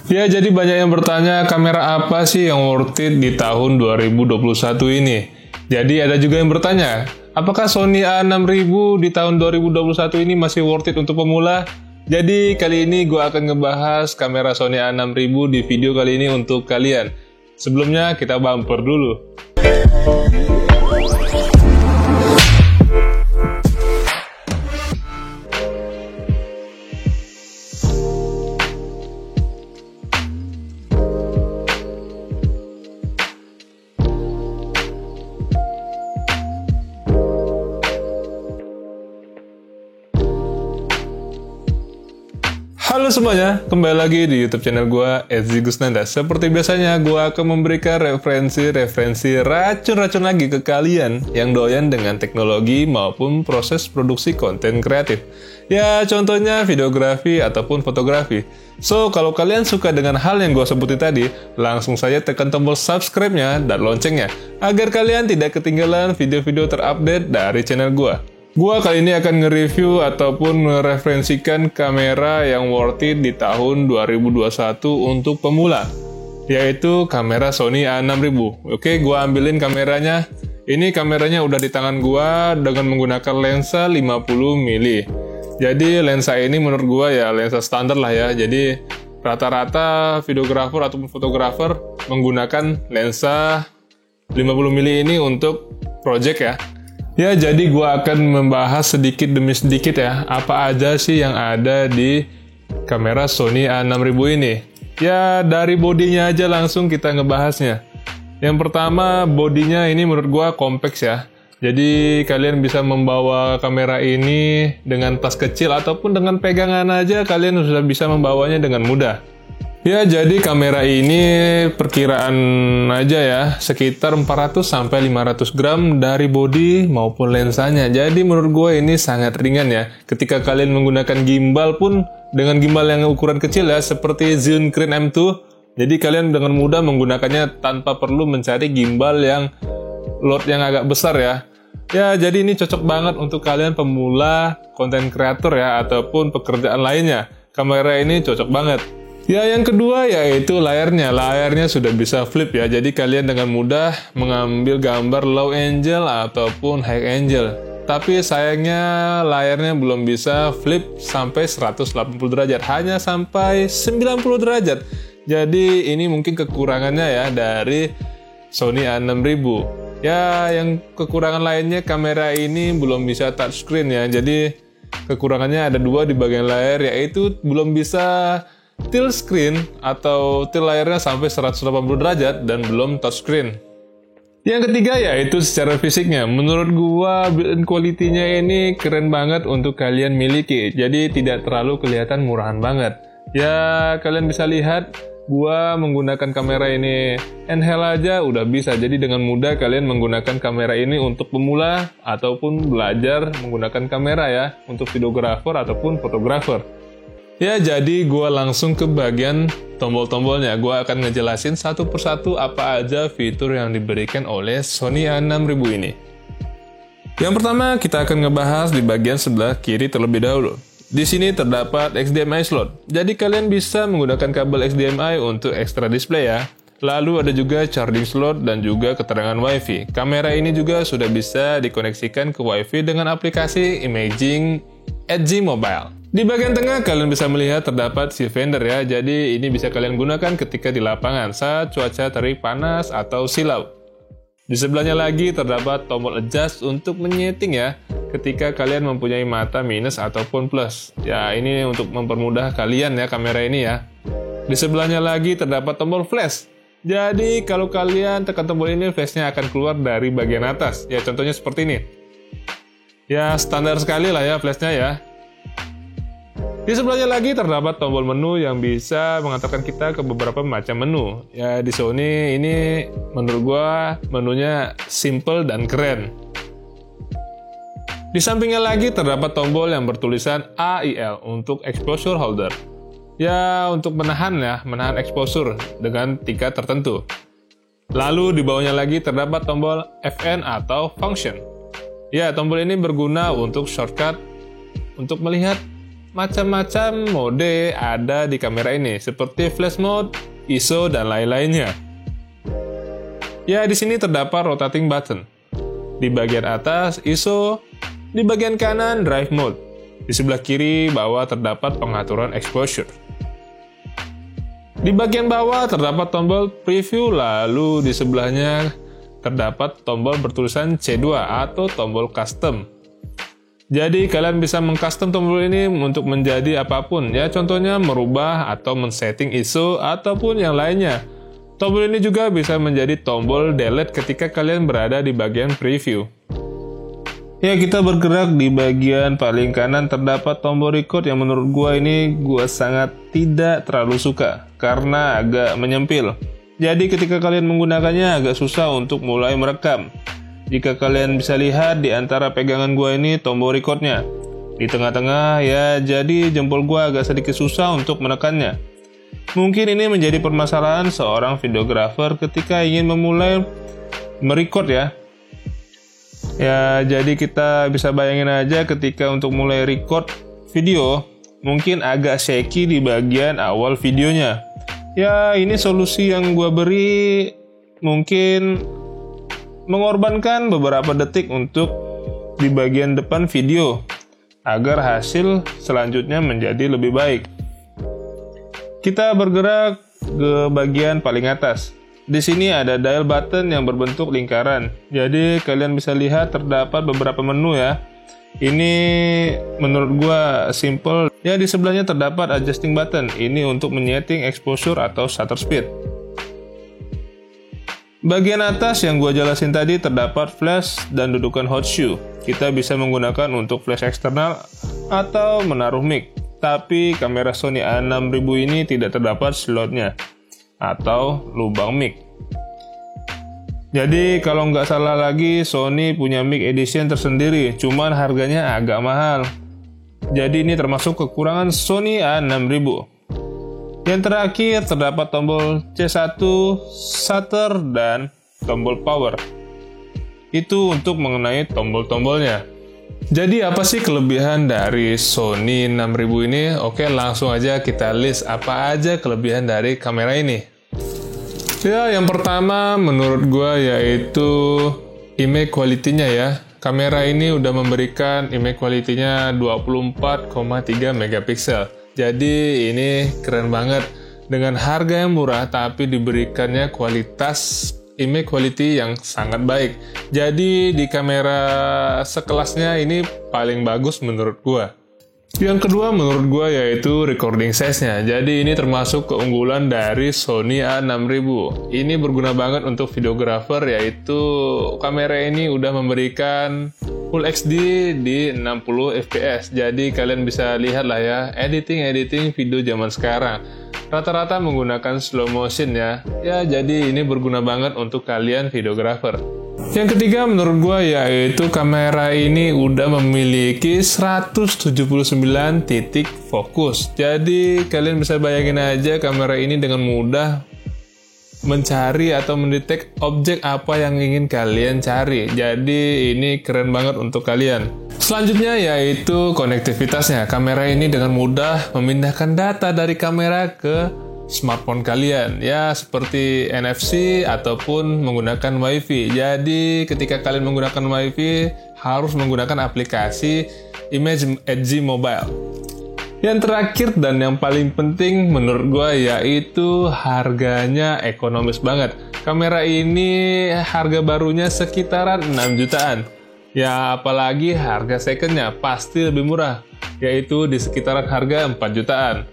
Ya, jadi banyak yang bertanya kamera apa sih yang worth it di tahun 2021 ini. Jadi ada juga yang bertanya, apakah Sony A6000 di tahun 2021 ini masih worth it untuk pemula? Jadi kali ini gue akan ngebahas kamera Sony A6000 di video kali ini untuk kalian. Sebelumnya kita bumper dulu. Halo semuanya, kembali lagi di YouTube channel gue, Edzi Gusnanda. Seperti biasanya, gue akan memberikan referensi racun-racun lagi ke kalian yang doyan dengan teknologi maupun proses produksi konten kreatif. Ya, contohnya videografi ataupun fotografi. So, kalau kalian suka dengan hal yang gue sebutin tadi, langsung saja tekan tombol subscribe-nya dan loncengnya, agar kalian tidak ketinggalan video-video terupdate dari channel gue. Gua kali ini akan nge-review ataupun mereferensikan kamera yang worth it di tahun 2021 untuk pemula, yaitu kamera Sony A6000. Oke, gua ambilin kameranya. Ini kameranya udah di tangan gua dengan menggunakan lensa 50 mili. Jadi lensa ini menurut gua ya lensa standar lah ya. Jadi rata-rata videografer ataupun fotografer menggunakan lensa 50 mili ini untuk project ya. Ya, jadi gue akan membahas sedikit demi sedikit ya, apa aja sih yang ada di kamera Sony A6000 ini. Ya, dari bodinya aja langsung kita ngebahasnya. Yang pertama, bodinya ini menurut gue kompleks ya. Jadi, kalian bisa membawa kamera ini dengan tas kecil ataupun dengan pegangan aja, kalian sudah bisa membawanya dengan mudah. Ya, jadi kamera ini perkiraan aja ya, sekitar 400-500 gram dari bodi maupun lensanya. Jadi menurut gue ini sangat ringan ya. Ketika kalian menggunakan gimbal pun, dengan gimbal yang ukuran kecil ya, seperti Zhiyun Crane M2, jadi kalian dengan mudah menggunakannya tanpa perlu mencari gimbal yang load yang agak besar ya. Ya, jadi ini cocok banget untuk kalian pemula, konten kreator ya, ataupun pekerjaan lainnya. Kamera ini cocok banget. Ya, yang kedua yaitu layarnya. Layarnya sudah bisa flip ya, jadi kalian dengan mudah mengambil gambar low angle ataupun high angle. Tapi sayangnya layarnya belum bisa flip sampai 180 derajat, hanya sampai 90 derajat. Jadi ini mungkin kekurangannya ya dari Sony A6000. Ya, yang kekurangan lainnya kamera ini belum bisa touchscreen ya. Jadi kekurangannya ada dua di bagian layar, yaitu belum bisa tilt screen atau tilt layarnya sampai 180 derajat dan belum touchscreen. Yang ketiga yaitu secara fisiknya. Menurut gua build quality-nya ini keren banget untuk kalian miliki. Jadi tidak terlalu kelihatan murahan banget. Ya, kalian bisa lihat gua menggunakan kamera ini handheld aja udah bisa. Jadi dengan mudah kalian menggunakan kamera ini untuk pemula ataupun belajar menggunakan kamera ya, untuk videografer ataupun fotografer. Ya, jadi gue langsung ke bagian tombol-tombolnya. Gue akan ngejelasin satu persatu apa aja fitur yang diberikan oleh Sony A6000 ini. Yang pertama, kita akan ngebahas di bagian sebelah kiri terlebih dahulu. Di sini terdapat HDMI slot. Jadi kalian bisa menggunakan kabel HDMI untuk extra display ya. Lalu ada juga charging slot dan juga keterangan WiFi. Kamera ini juga sudah bisa dikoneksikan ke WiFi dengan aplikasi Imaging Edge Mobile. Di bagian tengah kalian bisa melihat terdapat viewfinder ya, jadi ini bisa kalian gunakan ketika di lapangan saat cuaca terik panas atau silau. Di sebelahnya lagi terdapat tombol adjust untuk menyeting ya, ketika kalian mempunyai mata minus ataupun plus. Ya, ini untuk mempermudah kalian ya kamera ini ya. Di sebelahnya lagi terdapat tombol flash. Jadi kalau kalian tekan tombol ini, flashnya akan keluar dari bagian atas. Ya, contohnya seperti ini. Ya, standar sekali lah ya flashnya ya. Di sebelahnya lagi terdapat tombol menu yang bisa mengantarkan kita ke beberapa macam menu. Ya, di Sony ini menurut gua menunya simple dan keren. Di sampingnya lagi terdapat tombol yang bertulisan AIL untuk exposure holder. Ya, untuk menahan exposure dengan tingkat tertentu. Lalu di bawahnya lagi terdapat tombol FN atau function. Ya, tombol ini berguna untuk shortcut untuk melihat macam-macam mode ada di kamera ini, seperti flash mode, ISO, dan lain-lainnya. Ya, di sini terdapat rotating button. Di bagian atas ISO, di bagian kanan drive mode. Di sebelah kiri bawah terdapat pengaturan exposure. Di bagian bawah terdapat tombol preview, lalu di sebelahnya terdapat tombol bertulisan C2 atau tombol custom. Jadi kalian bisa mengcustom tombol ini untuk menjadi apapun, ya contohnya merubah atau men-setting ISO ataupun yang lainnya. Tombol ini juga bisa menjadi tombol delete ketika kalian berada di bagian preview. Ya, kita bergerak di bagian paling kanan terdapat tombol record yang menurut gua sangat tidak terlalu suka karena agak menyempil. Jadi ketika kalian menggunakannya agak susah untuk mulai merekam. Jika kalian bisa lihat di antara pegangan gua ini tombol recordnya di tengah-tengah, ya jadi jempol gua agak sedikit susah untuk menekannya. Mungkin ini menjadi permasalahan seorang videografer ketika ingin memulai merecord ya. Ya, jadi kita bisa bayangin aja ketika untuk mulai record video mungkin agak shaky di bagian awal videonya. Ya, ini solusi yang gua beri mungkin mengorbankan beberapa detik untuk di bagian depan video agar hasil selanjutnya menjadi lebih baik. Kita bergerak ke bagian paling atas. Di sini ada dial button yang berbentuk lingkaran. Jadi kalian bisa lihat terdapat beberapa menu ya. Ini menurut gua simple. Ya, di sebelahnya terdapat adjusting button. Ini untuk menyeting exposure atau shutter speed. Bagian atas yang gua jelasin tadi terdapat flash dan dudukan hot shoe. Kita bisa menggunakan untuk flash eksternal atau menaruh mic. Tapi kamera Sony A6000 ini tidak terdapat slotnya atau lubang mic. Jadi kalau nggak salah lagi Sony punya mic edition tersendiri, cuman harganya agak mahal. Jadi ini termasuk kekurangan Sony A6000. Yang terakhir terdapat tombol C1, shutter, dan tombol power. Itu untuk mengenai tombol-tombolnya. Jadi apa sih kelebihan dari Sony 6000 ini? Oke, langsung aja kita list apa aja kelebihan dari kamera ini. Ya, yang pertama menurut gua yaitu image quality-nya ya. Kamera ini udah memberikan image quality-nya 24,3 megapiksel. Jadi ini keren banget. Dengan harga yang murah tapi diberikannya kualitas image quality yang sangat baik. Jadi di kamera sekelasnya ini paling bagus menurut gua. Yang kedua menurut gua yaitu recording size-nya. Jadi ini termasuk keunggulan dari Sony A6000. Ini berguna banget untuk videographer, yaitu kamera ini udah memberikan Full HD di 60 fps. Jadi kalian bisa lihat lah ya editing video zaman sekarang. Rata-rata menggunakan slow motion ya. Ya, jadi ini berguna banget untuk kalian videographer. Yang ketiga menurut gua yaitu kamera ini udah memiliki 179 titik fokus. Jadi kalian bisa bayangin aja kamera ini dengan mudah mencari atau mendetek objek apa yang ingin kalian cari. Jadi ini keren banget untuk kalian. Selanjutnya yaitu konektivitasnya. Kamera ini dengan mudah memindahkan data dari kamera ke smartphone kalian. Ya, seperti NFC ataupun menggunakan WiFi. Jadi ketika kalian menggunakan WiFi harus menggunakan aplikasi Image Edge Mobile. Yang terakhir dan yang paling penting menurut gue yaitu harganya ekonomis banget. Kamera ini harga barunya sekitaran 6 jutaan. Ya apalagi harga secondnya pasti lebih murah, yaitu di sekitaran harga 4 jutaan.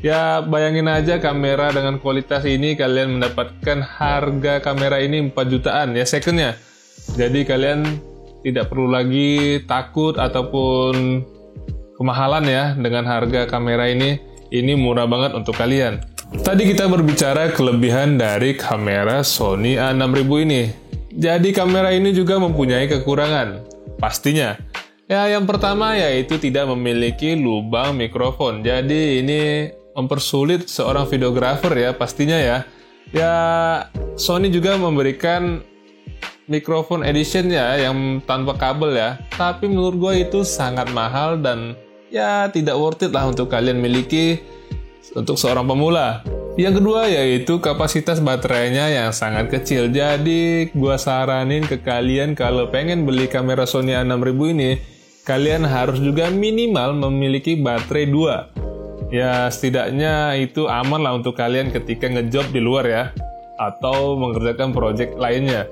Ya bayangin aja kamera dengan kualitas ini kalian mendapatkan harga kamera ini 4 jutaan ya secondnya. Jadi kalian tidak perlu lagi takut ataupun kemahalan ya dengan harga kamera ini murah banget untuk kalian. Tadi kita berbicara kelebihan dari kamera Sony A6000 ini. Jadi kamera ini juga mempunyai kekurangan, pastinya. Ya, yang pertama yaitu tidak memiliki lubang mikrofon. Jadi ini mempersulit seorang videographer ya pastinya ya. Ya, Sony juga memberikan mikrofon edition ya yang tanpa kabel ya. Tapi menurut gue itu sangat mahal dan ya tidak worth it lah untuk kalian miliki untuk seorang pemula. Yang kedua yaitu kapasitas baterainya yang sangat kecil. Jadi gua saranin ke kalian kalau pengen beli kamera Sony A6000 ini, kalian harus juga minimal memiliki baterai 2. Ya setidaknya itu aman lah untuk kalian ketika ngejob di luar ya, atau mengerjakan project lainnya.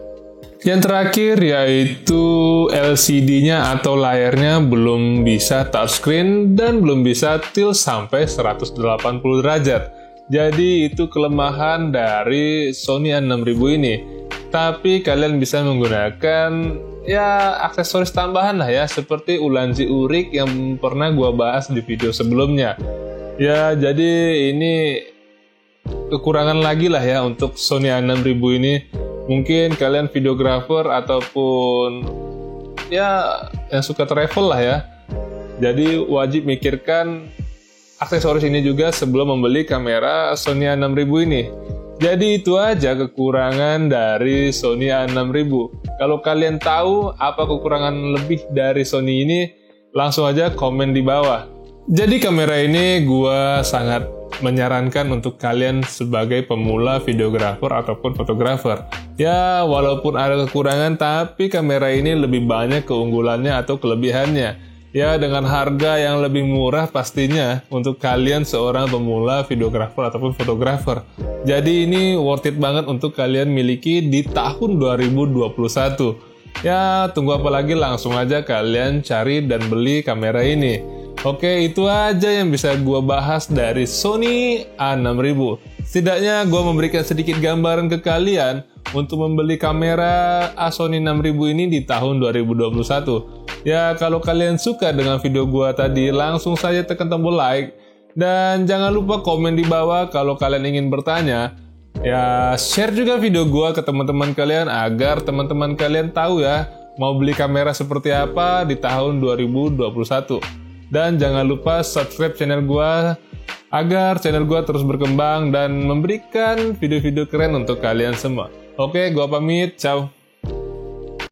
Yang terakhir yaitu LCD-nya atau layarnya belum bisa touchscreen dan belum bisa tilt sampai 180 derajat. Jadi itu kelemahan dari Sony A6000 ini. Tapi kalian bisa menggunakan ya aksesoris tambahan lah ya, seperti Ulanzi Urik yang pernah gua bahas di video sebelumnya. Ya jadi ini kekurangan lagi lah ya untuk Sony A6000 ini. Mungkin kalian videographer ataupun ya yang suka travel lah ya. Jadi wajib mikirkan aksesoris ini juga sebelum membeli kamera Sony A6000 ini. Jadi itu aja kekurangan dari Sony A6000. Kalau kalian tahu apa kekurangan lebih dari Sony ini, langsung aja komen di bawah. Jadi kamera ini gua sangat menyarankan untuk kalian sebagai pemula videographer ataupun fotografer. Ya walaupun ada kekurangan, tapi kamera ini lebih banyak keunggulannya atau kelebihannya. Ya dengan harga yang lebih murah pastinya untuk kalian seorang pemula videographer ataupun fotografer. Jadi ini worth it banget untuk kalian miliki di tahun 2021. Ya tunggu apa lagi, langsung aja kalian cari dan beli kamera ini. Oke, itu aja yang bisa gue bahas dari Sony A6000. Setidaknya gue memberikan sedikit gambaran ke kalian untuk membeli kamera Sony A6000 ini di tahun 2021. Ya, kalau kalian suka dengan video gua tadi, langsung saja tekan tombol like. Dan jangan lupa komen di bawah kalau kalian ingin bertanya. Ya, share juga video gua ke teman-teman kalian agar teman-teman kalian tahu ya mau beli kamera seperti apa di tahun 2021. Dan jangan lupa subscribe channel gua agar channel gua terus berkembang dan memberikan video-video keren untuk kalian semua. Oke, gua pamit. Ciao.